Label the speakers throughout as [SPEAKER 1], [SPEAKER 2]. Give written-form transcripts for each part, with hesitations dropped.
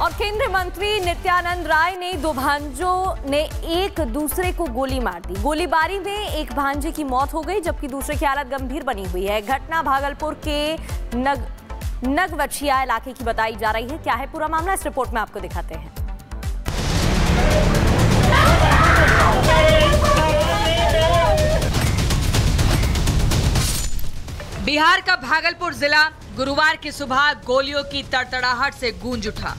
[SPEAKER 1] और केंद्रीय मंत्री नित्यानंद राय ने दो भांजों ने एक दूसरे को गोली मार दी। गोलीबारी में एक भांजे की मौत हो गई जबकि दूसरे की हालत गंभीर बनी हुई है। घटना भागलपुर के नगवछिया इलाके की बताई जा रही है। क्या है पूरा मामला, इस रिपोर्ट में आपको दिखाते हैं।
[SPEAKER 2] बिहार का भागलपुर जिला गुरुवार की सुबह गोलियों की तड़तड़ाहट से गूंज उठा,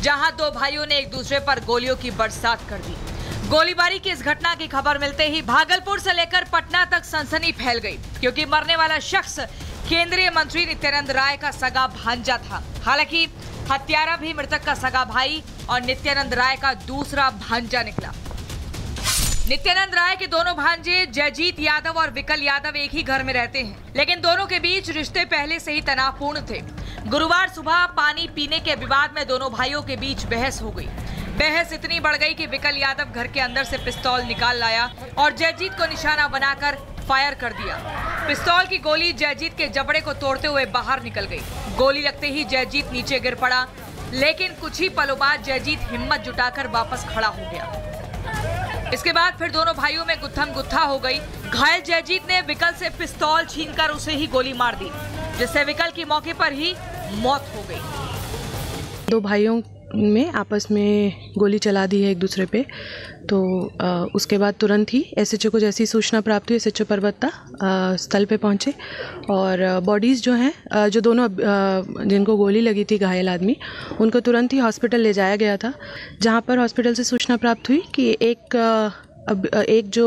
[SPEAKER 2] जहां दो भाइयों ने एक दूसरे पर गोलियों की बरसात कर दी। गोलीबारी की इस घटना की खबर मिलते ही भागलपुर से लेकर पटना तक सनसनी फैल गई, क्योंकि मरने वाला शख्स केंद्रीय मंत्री नित्यानंद राय का सगा भांजा था। हालांकि हत्यारा भी मृतक का सगा भाई और नित्यानंद राय का दूसरा भांजा निकला। नित्यानंद राय के दोनों भांजे जयजीत यादव और विकल यादव एक ही घर में रहते हैं, लेकिन दोनों के बीच रिश्ते पहले से ही तनावपूर्ण थे। गुरुवार सुबह पानी पीने के विवाद में दोनों भाइयों के बीच बहस हो गई। बहस इतनी बढ़ गई कि विकल यादव घर के अंदर से पिस्तौल निकाल लाया और जयजीत को निशाना बनाकर फायर कर दिया। पिस्तौल की गोली जयजीत के जबड़े को तोड़ते हुए बाहर निकल गई। गोली लगते ही जयजीत नीचे गिर पड़ा, लेकिन कुछ ही पलों बाद जयजीत हिम्मत जुटाकर वापस खड़ा हो गया। इसके बाद फिर दोनों भाइयों में गुत्थम गुत्था हो गई। घायल जयजीत ने विकल से पिस्तौल छीनकर उसे ही गोली मार दी, जिससे विकल की मौके पर ही मौत हो गई।
[SPEAKER 3] दो भाइयों में आपस में गोली चला दी है एक दूसरे पे। तो उसके बाद तुरंत ही एसएचओ को जैसी सूचना प्राप्त हुई, एसएचओ परबत्ता स्थल पे पहुंचे और बॉडीज़ जो हैं, जो दोनों जिनको गोली लगी थी घायल आदमी, उनको तुरंत ही हॉस्पिटल ले जाया गया था। जहां पर हॉस्पिटल से सूचना प्राप्त हुई कि एक जो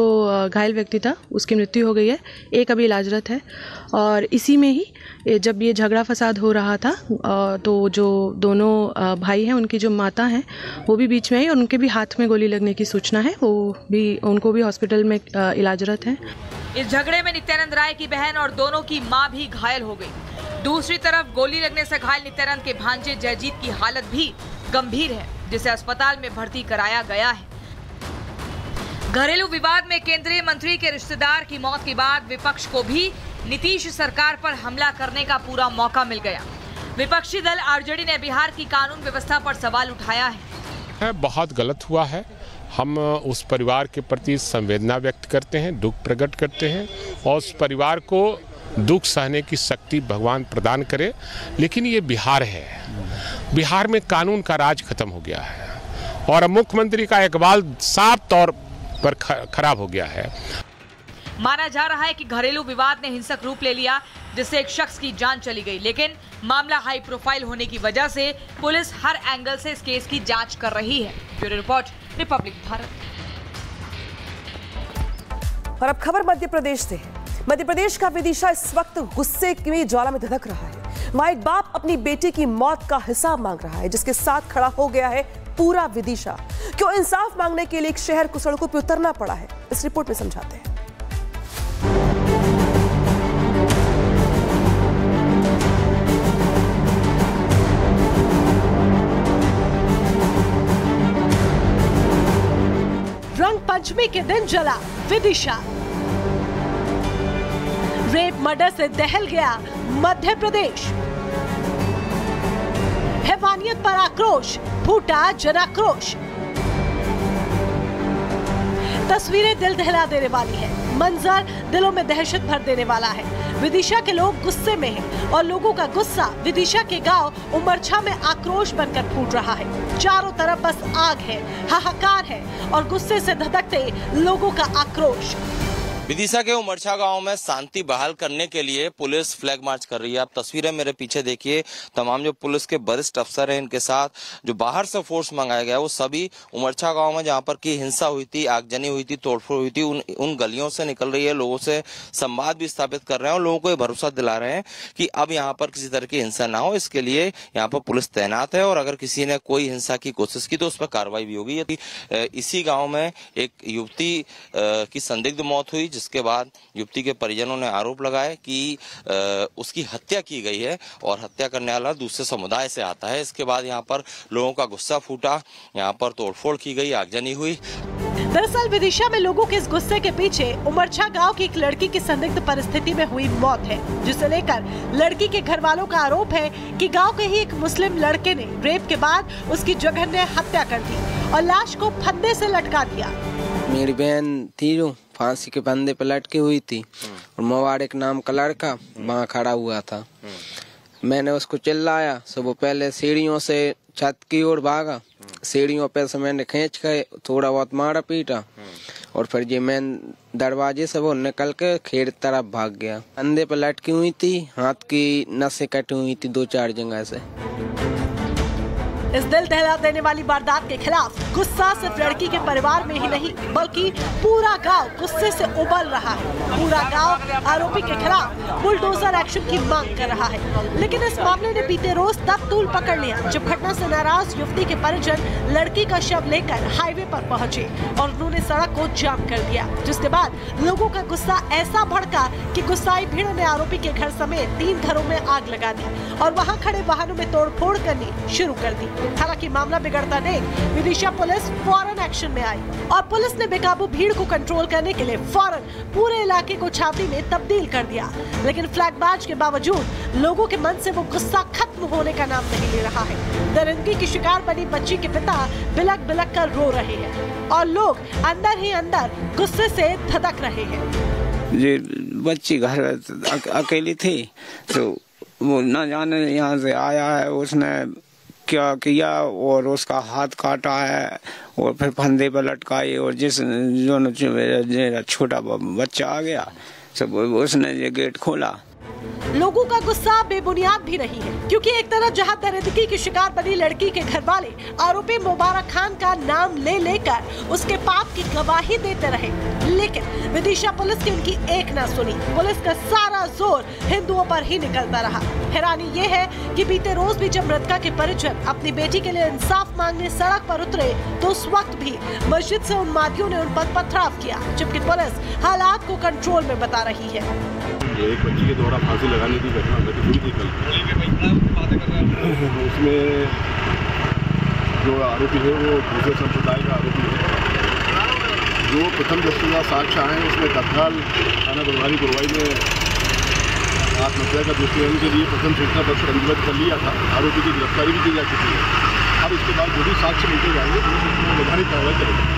[SPEAKER 3] घायल व्यक्ति था उसकी मृत्यु हो गई है, एक अभी इलाजरत है। और इसी में ही जब ये झगड़ा फसाद हो रहा था तो जो दोनों भाई हैं, उनकी जो माता हैं, वो भी बीच में आई और उनके भी हाथ में गोली लगने की सूचना है। उनको भी हॉस्पिटल में इलाजरत है।
[SPEAKER 2] इस झगड़े में नित्यानंद राय की बहन और दोनों की मां भी घायल हो गई। दूसरी तरफ गोली लगने से घायल नित्यानंद के भांजे जयजीत की हालत भी गंभीर है, जिसे अस्पताल में भर्ती कराया गया है। घरेलू विवाद में केंद्रीय मंत्री के रिश्तेदार की मौत के बाद विपक्ष को भी नीतीश सरकार पर हमला करने का पूरा मौका मिल गया। विपक्षी दल आरजेडी ने बिहार की कानून व्यवस्था पर सवाल उठाया है।
[SPEAKER 4] बहुत गलत हुआ है। हम उस परिवार के प्रति संवेदना व्यक्त करते हैं, दुख प्रकट करते हैं और उस परिवार को दुख सहने की शक्ति भगवान प्रदान करे। लेकिन ये बिहार है, बिहार में कानून का राज खत्म हो गया है और मुख्यमंत्री का इकबाल साफ तौर पर खराब हो गया है।
[SPEAKER 2] माना जा रहा है कि घरेलू विवाद ने हिंसक रूप ले लिया, जिससे एक शख्स की जान चली गई। लेकिन मामला हाई प्रोफाइल होने की वजह से पुलिस हर एंगल से इस केस की जांच कर रही है। Bureau report, Republic Bharat.
[SPEAKER 5] और अब खबर मध्य प्रदेश से है। मध्य प्रदेश का विदिशा इस वक्त गुस्से की ज्वाला में धधक रहा है। वहां एक बाप अपनी बेटी की मौत का हिसाब मांग रहा है, जिसके साथ खड़ा हो गया है पूरा विदिशा। क्यों इंसाफ मांगने के लिए एक शहर को सड़कों पर उतरना पड़ा है, इस रिपोर्ट में समझाते हैं।
[SPEAKER 6] रंग पंचमी के दिन जला विदिशा। रेप मर्डर से दहल गया मध्य प्रदेश। हैवानियत पर आक्रोश, फूटा जनाक्रोश। तस्वीरें दिल दहला देने वाली है, मंजर दिलों में दहशत भर देने वाला है। विदिशा के लोग गुस्से में हैं और लोगों का गुस्सा विदिशा के गांव उमरछा में आक्रोश बनकर फूट रहा है। चारों तरफ बस आग है, हाहाकार है और गुस्से से धधकते लोगों का आक्रोश।
[SPEAKER 7] विदिशा के उमरछा गांव में शांति बहाल करने के लिए पुलिस फ्लैग मार्च कर रही है। आप तस्वीरें मेरे पीछे देखिए। तमाम जो पुलिस के वरिष्ठ अफसर हैं, इनके साथ जो बाहर से फोर्स मंगाया गया, वो सभी उमरछा गांव में जहां पर की हिंसा हुई थी, आगजनी हुई थी, तोड़फोड़ हुई थी, उन गलियों से निकल रही है। लोगों से संवाद भी स्थापित कर रहे हैं और लोगों को ये भरोसा दिला रहे हैं कि अब यहाँ पर किसी तरह की हिंसा ना हो। इसके लिए यहाँ पर पुलिस तैनात है और अगर किसी ने कोई हिंसा की कोशिश की तो उस पर कार्रवाई भी होगी। इसी गाँव में एक युवती की संदिग्ध मौत हुई, जिसके बाद युवती के परिजनों ने आरोप लगाए कि उसकी हत्या की गई है और हत्या करने वाला दूसरे समुदाय से आता है। इसके बाद यहाँ पर लोगों का गुस्सा फूटा, यहाँ पर तोड़फोड़ की गई, आगजनी हुई।
[SPEAKER 6] दरअसल विदिशा में लोगों के इस गुस्से के पीछे उमरछा गांव की एक लड़की की संदिग्ध परिस्थिति में हुई मौत है, जिसे लेकर लड़की के घर वालों का आरोप है कि गांव के ही एक मुस्लिम लड़के ने रेप के बाद उसकी जघन्य हत्या कर दी और लाश को फंदे से लटका दिया।
[SPEAKER 8] मेरी बहन थी जो फांसी के फंदे पर लटकी हुई थी और मुबारक नाम का लड़का वहाँ खड़ा हुआ था। मैंने उसको चिल्लाया, सो वो पहले सीढ़ियों से छत की ओर भागा। सीढ़ियों पे से मैंने खींच के थोड़ा बहुत मारा पीटा और फिर ये मैं दरवाजे से वो निकल के खेत तरफ भाग गया। फंदे पर लटकी हुई थी, हाथ की नसें कटी हुई थी 2-4 जगह से।
[SPEAKER 6] इस दिल दहला देने वाली वारदात के खिलाफ गुस्सा सिर्फ लड़की के परिवार में ही नहीं बल्कि पूरा गांव गुस्से से उबल रहा है। पूरा गांव आरोपी के खिलाफ बुलडोजर एक्शन की मांग कर रहा है। लेकिन इस मामले ने बीते रोज तब तूल पकड़ लिया जब घटना से नाराज युवती के परिजन लड़की का शव लेकर हाईवे पर पहुंचे और उन्होंने सड़क को जाम कर दिया, जिसके बाद लोगों का गुस्सा ऐसा भड़का कि गुस्साई भीड़ ने आरोपी के घर समेत 3 घरों में आग लगा दी और वहाँ खड़े वाहनों में तोड़फोड़ करनी शुरू कर दी। हालांकि मामला बिगड़ता देख विदिशा पुलिस फौरन एक्शन में आई और पुलिस ने बेकाबू भीड़ को कंट्रोल करने के लिए फौरन पूरे इलाके को छावनी में तब्दील कर दिया। लेकिन फ्लैगमार्च के बावजूद लोगों के मन से वो गुस्सा खत्म होने का नाम नहीं ले रहा है। दरिंदगी की शिकार बनी बच्ची के पिता बिलक बिलक कर रो रहे हैं और लोग अंदर ही अंदर गुस्से से धधक रहे हैं।
[SPEAKER 9] ये बच्ची घर अकेली थी तो वो न जाने यहाँ से आया है, उसने क्या किया और उसका हाथ काटा है और फिर फंदे पर लटकाई और जो छोटा बच्चा आ गया सब उसने ये गेट खोला।
[SPEAKER 6] लोगों का गुस्सा बेबुनियाद भी नहीं है, क्योंकि एक तरफ जहां दरिंदगी की शिकार बनी लड़की के घर वाले आरोपी मुबारक खान का नाम ले लेकर उसके पाप की गवाही देते रहे, लेकिन विदिशा पुलिस की उनकी एक न सुनी। पुलिस का सारा जोर हिंदुओं पर ही निकलता रहा। हैरानी ये है कि बीते रोज भी जब मृतका के परिजन अपनी बेटी के लिए इंसाफ मांगने सड़क पर उतरे तो उस वक्त भी मस्जिद से उन्मादियों ने उन पर पथराव किया, जबकि पुलिस हालात को कंट्रोल में बता रही है।
[SPEAKER 10] एक बच्ची के द्वारा फांसी लगाने की घटना घटित हुई थी कल। उसमें जो आरोपी है वो दूसरे संप्रदाय का आरोपी है। जो प्रथम दृष्टया साक्ष्य आए हैं उसमें तत्काल थाना बलवारी गुरवाई में आत्महत्या का दोषी के लिए प्रथम सूचना पत्र पंजीबद्ध कर लिया था। आरोपी की गिरफ्तारी भी की जा चुकी है। अब इसके बाद जो भी साक्ष्य मिलते जाएंगे उसमें वैधानिक कार्रवाई करेंगे।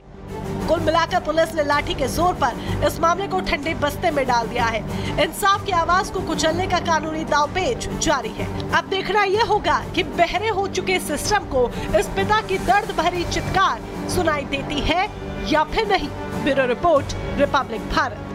[SPEAKER 6] कुल मिलाकर पुलिस ने लाठी के जोर पर इस मामले को ठंडे बस्ते में डाल दिया है। इंसाफ की आवाज को कुचलने का कानूनी दांवपेच जारी है। अब देखना यह होगा कि बहरे हो चुके सिस्टम को इस पिता की दर्द भरी चित्कार सुनाई देती है या फिर नहीं। Bureau report, Republic Bharat.